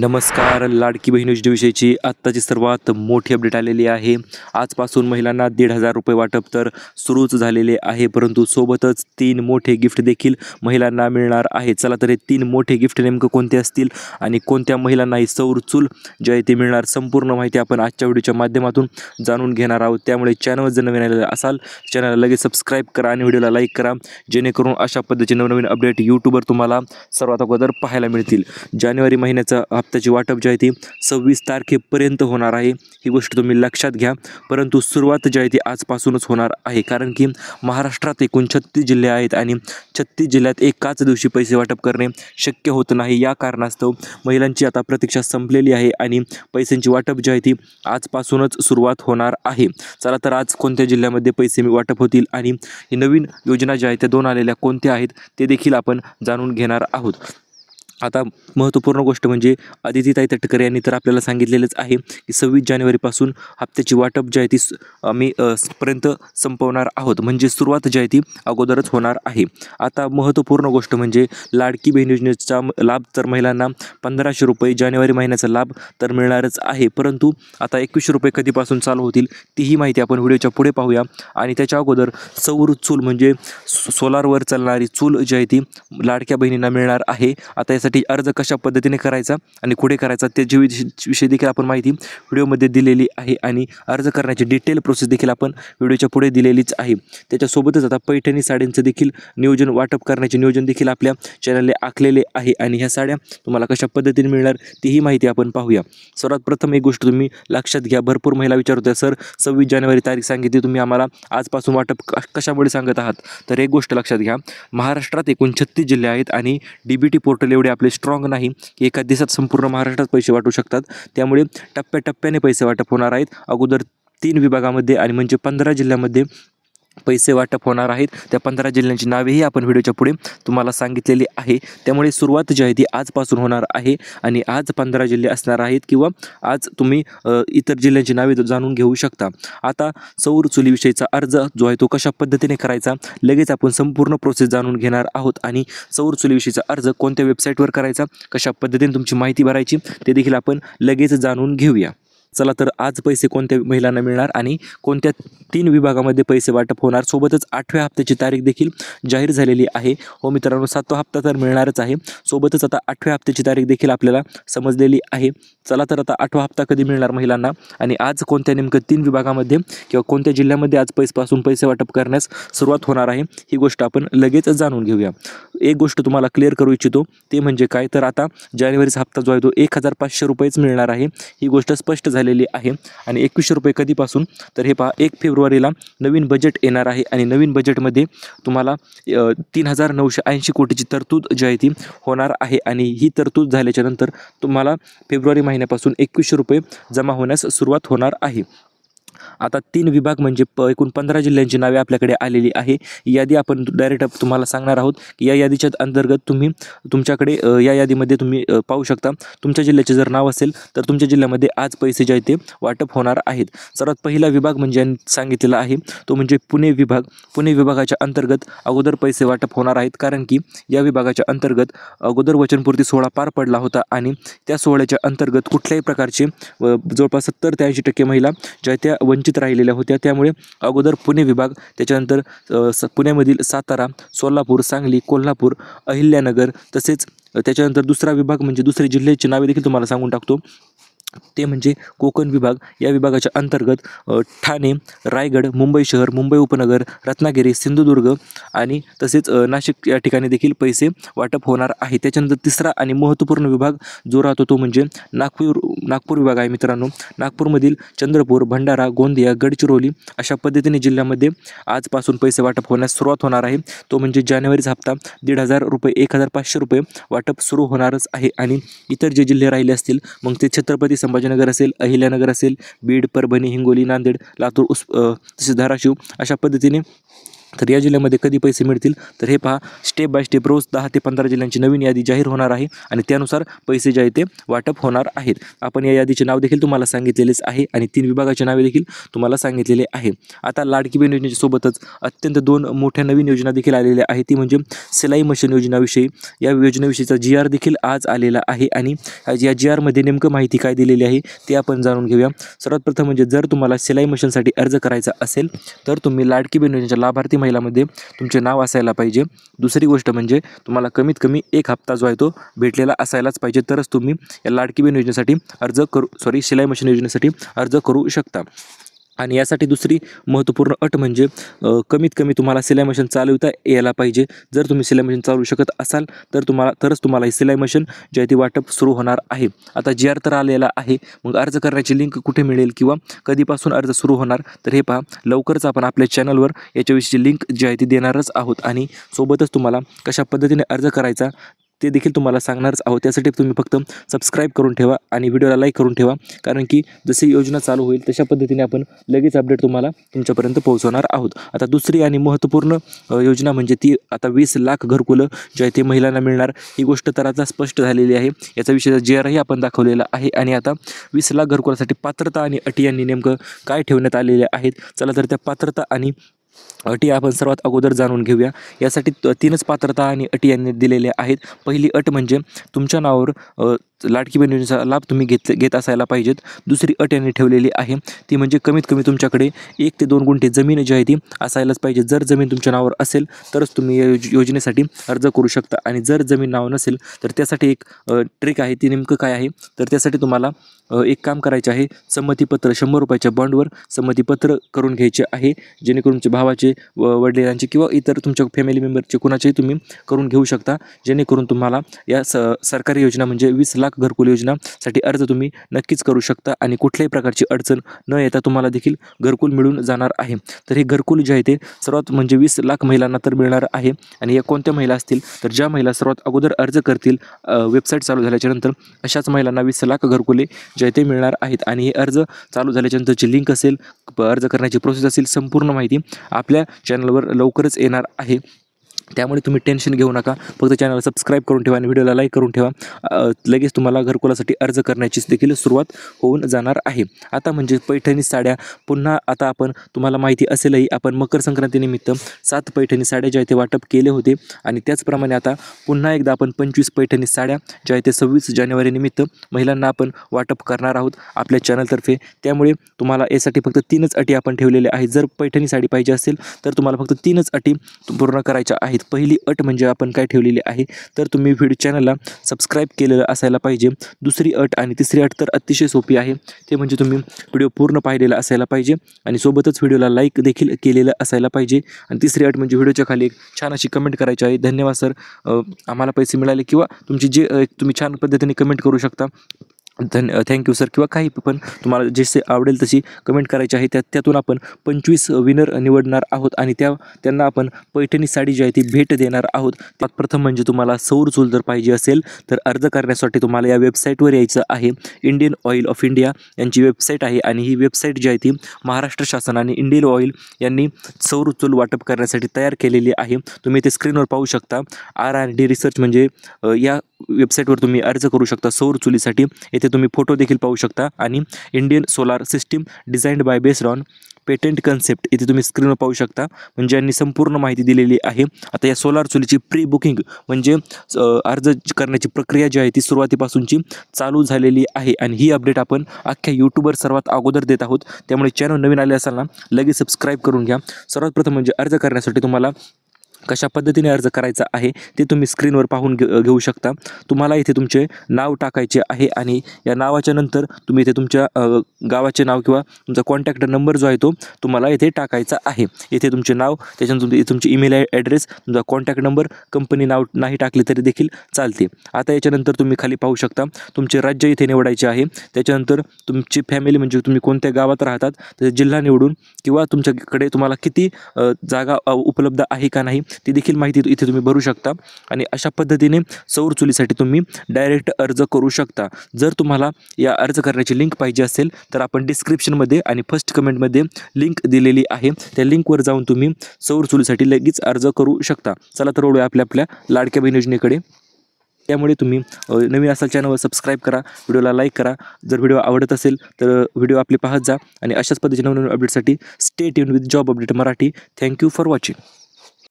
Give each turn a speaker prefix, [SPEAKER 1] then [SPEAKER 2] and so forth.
[SPEAKER 1] नमस्कार. लाडकी बहीण योजनेविषयीची आत्ताची सर्वात मोठी अपडेट आलेली आहे. आजपासून महिलांना ₹1,500 वाटप तर सुरूच झालेले आहे, परंतु सोबतच 3 मोठे गिफ्ट देखील महिलांना मिळणार आहे. चला तर हे 3 मोठे गिफ्ट नेमकं कोणते असतील आणि कोणत्या महिलांना ही सौर चूल जे आहे ते मिळणार, संपूर्ण माहिती आपण आजच्या व्हिडिओच्या माध्यमातून जाणून घेणार आहोत. त्यामुळे चॅनलवर जर नवीन आलेले असाल चॅनलला लगेच सबस्क्राईब करा आणि व्हिडिओला लाईक करा, जेणेकरून अशा पद्धतीचे नवनवीन अपडेट यूट्यूबवर तुम्हाला सर्वात अगोदर पाहायला मिळतील. जानेवारी महिन्याचा हप्त्याची वाटप जी आहे ती 26 तारखेपर्यंत होणार आहे. ही गोष्ट तुम्ही लक्षात घ्या. परंतु सुरुवात जी आहे ती आजपासूनच होणार आहे, कारण की महाराष्ट्रात एकूण 36 जिल्हे आहेत आणि 36 जिल्ह्यात एकाच दिवशी पैसे वाटप करणे शक्य होत नाही. या कारणास्तव महिलांची आता प्रतीक्षा संपलेली आहे आणि पैशांची वाटप जी आहे ती आजपासूनच सुरुवात होणार आहे. चला तर आज कोणत्या जिल्ह्यामध्ये पैसे वाटप होतील आणि ही नवीन योजना ज्या आहेत त्या 2 आलेल्या कोणत्या आहेत ते देखील आपण जाणून घेणार आहोत. आता महत्त्वपूर्ण गोष्ट म्हणजे अदितीताई तटकरे यांनी तर आपल्याला सांगितलेलंच आहे की 26 जानेवारीपासून हप्त्याची वाटप जी आहे ती आम्ही पर्यंत संपवणार आहोत, म्हणजे सुरुवात जी आहे ती अगोदरच होणार आहे. आता महत्त्वपूर्ण गोष्ट म्हणजे लाडकी बहीण योजनेचा लाभ तर महिलांना ₹1,500 जानेवारी महिन्याचा लाभ तर मिळणारच आहे, परंतु आता ₹21 कधीपासून चालू होतील तीही माहिती आपण व्हिडिओच्या पुढे पाहूया. आणि त्याच्या अगोदर सौर चूल म्हणजे सोलारवर चालणारी चूल जी आहे ती लाडक्या बहिणींना मिळणार आहे. आता यासाठी अर्ज कशा पद्धतीने करायचा आणि कुठे करायचा त्याची विषयी देखील आपण माहिती व्हिडिओमध्ये दिलेली आहे आणि अर्ज करण्याची डिटेल प्रोसेस देखील आपण व्हिडिओच्या पुढे दिलेलीच आहे. त्याच्यासोबतच आता पैठणी साड्यांचं देखील नियोजन, वाटप करण्याचे नियोजन देखील आपल्या चॅनलने आखलेले आहे आणि ह्या साड्या तुम्हाला कशा पद्धतीने मिळणार तीही माहिती आपण पाहूया. सर्वात प्रथम एक गोष्ट तुम्ही लक्षात घ्या. भरपूर महिला विचारत होत्या, सर 26 जानेवारी तारीख सांगितली, तुम्ही आम्हाला आजपासून वाटप कशामुळे सांगत आहात? तर एक गोष्ट लक्षात घ्या. महाराष्ट्रात एकूण 36 जिल्हे आहेत आणि DBT पोर्टल एवढे आपले स्ट्रॉंग नाही की एका दिवसात संपूर्ण महाराष्ट्रात पैसे वाटू शकतात. त्यामुळे टप्प्याटप्प्याने पैसे वाटप होणार आहेत. अगोदर 3 विभागामध्ये आणि म्हणजे 15 जिल्ह्यामध्ये पैसे वाटप होणार आहेत. त्या 15 जिल्ह्यांची नावेही आपण व्हिडिओच्या पुढे तुम्हाला सांगितलेली आहे. त्यामुळे सुरुवात जी आहे ती आजपासून होणार आहे आणि आज 15 जिल्हे असणार आहेत किंवा आज तुम्ही इतर जिल्ह्यांची नावे जाणून घेऊ शकता. आता सौर चुलीविषयीचा अर्ज जो आहे तो कशा पद्धतीने करायचा लगेच आपण संपूर्ण प्रोसेस जाणून घेणार आहोत आणि सौर चुलीविषयीचा अर्ज कोणत्या वेबसाईटवर करायचा, कशा पद्धतीने तुमची माहिती भरायची ते देखील आपण लगेच जाणून घेऊया. चला तर आज पैसे कोणत्या महिलांना मिळणार आणि कोणत्या 3 विभागामध्ये पैसे वाटप होणार, सोबतच 8व्या हप्त्याची तारीख देखील जाहीर झालेली आहे. हो मित्रांनो, 7वा हप्ता तर मिळणारच आहे, सोबतच आता 8व्या हप्त्याची तारीख देखील आपल्याला समजलेली आहे. चला तर आता 8वा हप्ता कधी मिळणार महिलांना आणि आज कोणत्या नेमकं 3 विभागामध्ये किंवा कोणत्या जिल्ह्यामध्ये आज पैसे वाटप करण्यास सुरुवात होणार आहे ही गोष्ट आपण लगेच जाणून घेऊया. एक गोष्ट तुम्हाला क्लिअर करू इच्छितो ते म्हणजे काय, तर आता जानेवारीचा हप्ता जो आहे तो ₹1,500 मिळणार आहे. ही गोष्ट स्पष्ट झालेली आहे. आणि ₹21 कधीपासून, तर हे पहा 1 फेब्रुवारीला नवीन बजेट येणार आहे आणि नवीन बजेटमध्ये तुम्हाला 3,980 कोटीची तरतूद जी आहे ती होणार आहे आणि ही तरतूद झाल्याच्या नंतर तुम्हाला फेब्रुवारी महिन्यापासून ₹21 जमा होण्यास सुरुवात होणार आहे. आता 3 विभाग म्हणजे एकूण 15 जिल्ह्यांची नावे आपल्याकडे आलेली आहे. यादी आपण डायरेक्ट तुम्हाला सांगणार आहोत की या यादीच्या अंतर्गत तुम्ही तुमच्याकडे या यादीमध्ये तुम्ही पाहू शकता. तुमच्या जिल्ह्याचे जर नाव असेल तर तुमच्या जिल्ह्यामध्ये आज पैसे जे आहेत ते वाटप होणार आहेत. सर्वात पहिला विभाग म्हणजे सांगितलेला आहे तो म्हणजे पुणे विभाग. पुणे विभागाच्या अंतर्गत अगोदर पैसे वाटप होणार आहेत, कारण की या विभागाच्या अंतर्गत अगोदर वचनपूर्ती सोहळा पार पडला होता आणि त्या सोहळ्याच्या अंतर्गत कुठल्याही प्रकारचे जवळपास 70 ते 80% महिला ज्या त्या वंचित राहिलेल्या होत्या. त्यामुळे अगोदर पुणे विभाग, त्याच्यानंतर पुण्यामधील सातारा, सोलापूर, सांगली, कोल्हापूर, अहिल्यानगर, तसेच त्याच्यानंतर दुसरा विभाग म्हणजे दुसरे जिल्ह्याची नावे देखील तुम्हाला सांगून टाकतो ते म्हणजे कोकण विभाग. या विभागाच्या अंतर्गत ठाणे, रायगड, मुंबई शहर, मुंबई उपनगर, रत्नागिरी, सिंधुदुर्ग आणि तसेच नाशिक या ठिकाणी देखील पैसे वाटप होणार आहे. त्याच्यानंतर तिसरा आणि महत्त्वपूर्ण विभाग जो राहतो तो म्हणजे नागपूर विभाग आहे मित्रांनो. नागपूरमधील चंद्रपूर, भंडारा, गोंदिया, गडचिरोली अशा पद्धतीने जिल्ह्यामध्ये आजपासून पैसे वाटप होण्यास सुरुवात होणार आहे. तो म्हणजे जानेवारीचा हप्ता ₹1,500 ₹1,500 वाटप सुरू होणारच आहे. आणि इतर जे जिल्हे राहिले असतील मग ते छत्रपती संभाजीनगर असेल, अहिल्यानगर असेल, बीड, परभणी, हिंगोली, नांदेड, लातूर, तसेच धाराशिव अशा पद्धतीने तर या जिल्ह्यामध्ये कधी पैसे मिळतील, तर हे पहा स्टेप बाय स्टेप रोज 10 ते 15 जिल्ह्यांची नवीन यादी जाहीर होणार आहे आणि त्यानुसार पैसे जे आहे ते वाटप होणार आहेत. आपण या यादीचे नाव देखील तुम्हाला सांगितलेलेच आहे आणि 3 विभागाची नावे देखील तुम्हाला सांगितलेले आहे. आता लाडकी बहीण योजनेच्या सोबतच अत्यंत 2 मोठ्या नवीन योजना देखील आलेल्या आहेत. ती म्हणजे सिलाई मशीन योजनाविषयी. या योजनेविषयीचा GR देखील आज आलेला आहे आणि या GRमध्ये नेमकं माहिती काय दिलेली आहे ते आपण जाणून घेऊया. सर्वात प्रथम म्हणजे जर तुम्हाला सिलाई मशीनसाठी अर्ज करायचा असेल तर तुम्ही लाडकी बहीण योजनेच्या लाभार्थी महिलामध्ये तुमचे नाव असायला पाहिजे. दुसरी गोष्ट म्हणजे तुम्हाला कमीत कमी 1 हप्ता जो आहे तो भेटलेला असायलाच पाहिजे, तरच तुम्ही या लाडकी बहीण योजनेसाठी सिलाई मशीन योजनेसाठी अर्ज करू शकता. आणि यासाठी दुसरी महत्त्वपूर्ण अट म्हणजे कमीत कमी तुम्हाला सिलाई मशीन चालवता यायला पाहिजे. जर तुम्ही सिलाई मशीन चालवू शकत असाल तर तरच तुम्हाला ही सिलाई मशीन जे आहे ती वाटप सुरू होणार आहे. आता GR तर आलेला आहे, मग अर्ज करण्याची लिंक कुठे मिळेल किंवा कधीपासून अर्ज सुरू होणार, तर हे पहा लवकरच आपण आपल्या चॅनलवर याच्याविषयी लिंक जी आहे ती देणारच आहोत आणि सोबतच तुम्हाला कशा पद्धतीने अर्ज करायचा ते देखील तुम्हाला सांगणारच आहोत. त्यासाठी तुम्ही फक्त सबस्क्राईब करून ठेवा आणि व्हिडिओला लाईक करून ठेवा, कारण की जशी योजना चालू होईल तशा पद्धतीने आपण लगेच अपडेट तुम्हाला तुमच्यापर्यंत पोहोचवणार आहोत. आता दुसरी आणि महत्त्वपूर्ण योजना म्हणजे ती आता 20 लाख घरकुलं जे आहे ते महिलांना मिळणार. ही गोष्ट तर आता स्पष्ट झालेली आहे. याचा विषयीचा GRही आपण दाखवलेला आहे आणि आता 20 लाख घरकुलासाठी पात्रता आणि अटी यांनी नेमकं काय ठेवण्यात आलेले आहेत. चला तर त्या पात्रता आणि अटी आपण सर्वात अगोदर जाणून घेऊया. यासाठी 3च पात्रता आणि अटी यांनी दिलेल्या आहेत. पहिली अट म्हणजे तुमच्या नावावर लाडकी बहीण योजनेचा लाभ तुम्ही घेत असायला पाहिजेत. दुसरी अट यांनी ठेवलेली आहे ती म्हणजे कमीत कमी तुमच्याकडे 1 ते 2 गुंठे जमीन जी आहे ती असायलाच पाहिजे. जर जमीन तुमच्या नावावर असेल तरच तुम्ही या योजनेसाठी अर्ज करू शकता आणि जर जमीन नाव नसेल तर त्यासाठी एक ट्रिक आहे. ती नेमकं काय आहे, तर त्यासाठी तुम्हाला एक काम करायचे आहे. संमतीपत्र 100 रुपयाच्या बॉन्डवर संमतीपत्र करून घ्यायचे आहे, जेणेकरून तुमच्या भावाचे वडिलांचे किंवा इतर तुमच्या फॅमिली मेंबरचे कुणाचेही तुम्ही करून घेऊ शकता, जेणेकरून तुम्हाला या सरकारी योजना म्हणजे 20 लाख घरकुल योजनासाठी अर्ज तुम्ही नक्कीच करू शकता आणि कुठल्याही प्रकारची अडचण न येता तुम्हाला देखील घरकुल मिळून जाणार आहे. तर हे घरकुल जे आहे ते सर्वात म्हणजे 20 लाख महिलांना तर मिळणार आहे. आणि या कोणत्या महिला असतील, तर ज्या महिला सर्वात अगोदर अर्ज करतील वेबसाईट चालू झाल्याच्यानंतर अशाच महिलांना 20 लाख घरकुले जे आहे ते मिळणार आहेत. आणि हे अर्ज चालू झाल्याच्यानंतरची लिंक असेल, अर्ज करण्याची प्रोसेस असेल, संपूर्ण माहिती आपल्या चॅनलवर लवकरच येणार आहे. त्यामुळे तुम्ही टेन्शन घेऊ नका, फक्त चॅनलला सबस्क्राईब करून ठेवा आणि व्हिडिओला लाईक करून ठेवा. लगेच तुम्हाला घरकुलासाठी अर्ज करण्याची देखील सुरुवात होऊन जाणार आहे. आता म्हणजे पैठणी साड्या पुन्हा आता आपण तुम्हाला माहिती असेलही आपण मकर संक्रांतीनिमित्त 7 पैठणी साड्या ज्या आहेत ते वाटप केले होते आणि त्याचप्रमाणे आता पुन्हा एकदा आपण 25 पैठणी साड्या ज्या आहेत ते 26 जानेवारी निमित्त महिलांना आपण वाटप करणार आहोत आपल्या चॅनलतर्फे. त्यामुळे तुम्हाला यासाठी फक्त 3च अटी आपण ठेवलेल्या आहेत. जर पैठणी साडी पाहिजे असेल तर तुम्हाला फक्त 3च अटी पूर्ण करायच्या आहेत. पहिली अट म्हणजे आपण काय ठेवलेली आहे, तर तुम्ही चॅनलला सबस्क्राईब केलेलं असायला पाहिजे. दुसरी अट आणि तिसरी अट तर अतिशय सोपी आहे, ते म्हणजे तुम्ही व्हिडिओ पूर्ण पाहिलेला असायला पाहिजे आणि सोबतच व्हिडिओला लाईक देखील केलेलं असायला पाहिजे. आणि तिसरी अट म्हणजे व्हिडिओच्या खाली एक छान अशी कमेंट करायची आहे, धन्यवाद सर आम्हाला पैसे मिळाले, किंवा तुमची जे तुम्ही छान पद्धतीने कमेंट करू शकता, थँक्यू सर, किंवा काही पण तुम्हाला जसे आवडेल तशी कमेंट करायची आहे. त्यातून आपण 25 विनर निवडणार आहोत आणि त्यांना आपण पैठणी साडी जी आहे ती भेट देणार आहोत. त्यात प्रथम म्हणजे तुम्हाला सौर चूल जर पाहिजे असेल तर अर्ज करण्यासाठी तुम्हाला या वेबसाईटवर यायचं आहे. इंडियन ऑइल ऑफ इंडिया यांची वेबसाईट आहे आणि ही वेबसाईट जी आहे ती महाराष्ट्र शासन आणि इंडियन ऑइल यांनी सौर चूल वाटप करण्यासाठी तयार केलेली आहे. तुम्ही ते स्क्रीनवर पाहू शकता. R&D रिसर्च म्हणजे या वेबसाईटवर तुम्ही अर्ज करू शकता सौर चुलीसाठी. येथे तुम्ही फोटो देखील पाहू शकता आणि Indian solar system designed by based on patent concept इथे तुम्ही स्क्रीनवर पाहू शकता, म्हणजे यांनी संपूर्ण माहिती दिलेली आहे. आता या सोलार चुलीची प्री बुकिंग म्हणजे अर्ज करण्याची प्रक्रिया जी आहे ती सुरुवातीपासूनची चालू झालेली आहे आणि ही अपडेट आपण अख्ख्या यूट्यूबवर सर्वात अगोदर देत आहोत. त्यामुळे चॅनल नवीन आले असाल ना, लगेच सबस्क्राईब करून घ्या. सर्वात प्रथम म्हणजे अर्ज करण्यासाठी तुम्हाला कशा पद्धतीने अर्ज करायचा आहे ते तुम्ही स्क्रीनवर पाहून घेऊ शकता. तुम्हाला इथे तुमचे नाव टाकायचे आहे आणि या नावाच्या नंतर तुम्ही इथे तुमच्या गावाचे नाव किंवा तुमचा कॉन्टॅक्ट नंबर जो आहे तो तुम्हाला इथे टाकायचा आहे. इथे तुमचे नाव, त्याच्यानंतर तुमची ईमेल ॲड्रेस, तुमचा कॉन्टॅक्ट नंबर, कंपनी नाव नाही टाकले तरी देखील चालते. आता याच्यानंतर तुम्ही खाली पाहू शकता तुमचे राज्य इथे निवडायचे आहे. त्याच्यानंतर तुमची फॅमिली म्हणजे तुम्ही कोणत्या गावात राहतात त्याचा जिल्हा निवडून किंवा तुमच्याकडे तुम्हाला किती जागा उपलब्ध आहे का नाही ती देखील माहिती इथे तुम्ही भरू शकता आणि अशा पद्धतीने सौर चुलीसाठी तुम्ही डायरेक्ट अर्ज करू शकता. जर तुम्हाला या अर्ज करण्याची लिंक पाहिजे असेल तर आपण डिस्क्रिप्शनमध्ये आणि फर्स्ट कमेंटमध्ये लिंक दिलेली आहे. त्या लिंकवर जाऊन तुम्ही सौर चुलीसाठी लगेच अर्ज करू शकता. चला तर वळूया आपल्या लाडक्या बहीण योजनेकडे. त्यामुळे तुम्ही नवीन असाल चॅनलवर सबस्क्राईब करा, व्हिडिओला लाईक करा. जर व्हिडिओ आवडत असेल तर व्हिडिओ आपले पाहत जा आणि अशाच पद्धतीने नवीन अपडेटसाठी stay tune with job update Marathi. Thank you for watching.